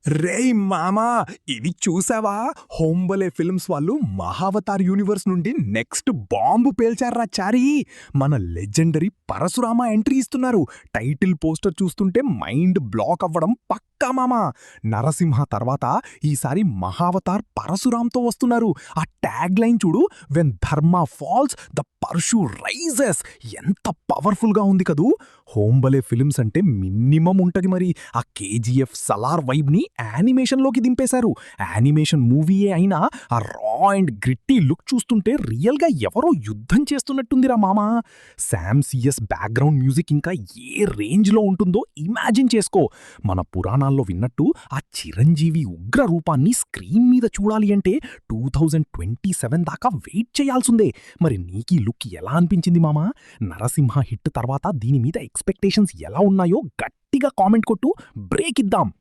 రేయ్ మామా, ఇది చూసావా? హోంబలే ఫిల్మ్స్ వాళ్ళు మహావతార్ యూనివర్స్ నుండి నెక్స్ట్ బాంబు పేల్చారా చారీ. మన లెజెండరీ పరశురామ ఎంట్రీ ఇస్తున్నారు. టైటిల్ పోస్టర్ చూస్తుంటే మైండ్ బ్లాక్ అవ్వడం పక్కా మామా. నరసింహ తర్వాత ఈసారి మహావతార్ పరశురాంతో వస్తున్నారు. ఆ ట్యాగ్ లైన్ చూడు, వెన్ ధర్మ ఫాల్స్ ద పర్షు రైజెస్. ఎంత పవర్ఫుల్గా ఉంది కదూ. హోంబలే ఫిల్మ్స్ అంటే మినిమం ఉంటది మరి. ఆ కేజీఎఫ్ సలార్ వైబ్ని యానిమేషన్లోకి దింపేశారు. యానిమేషన్ మూవీయే అయినా ఆ రా అండ్ గ్రిట్టి లుక్ చూస్తుంటే రియల్గా ఎవరో యుద్ధం చేస్తున్నట్టుందిరా మామా. శామ్ సిఎస్ బ్యాక్గ్రౌండ్ మ్యూజిక్ ఇంకా ఏ రేంజ్లో ఉంటుందో ఇమాజిన్ చేసుకో. మన పురాణాల్లో విన్నట్టు ఆ చిరంజీవి ఉగ్ర రూపాన్ని స్క్రీన్ మీద చూడాలి అంటే 2027 దాకా వెయిట్ చేయాల్సిందే. మరి నీకీ లుక్ ఎలా అనిపించింది మామా? నరసింహ హిట్ తర్వాత దీని మీద ఎక్స్పెక్టేషన్స్ ఎలా ఉన్నాయో గట్టిగా కామెంట్ కొట్టు, బ్రేక్ ఇద్దాం.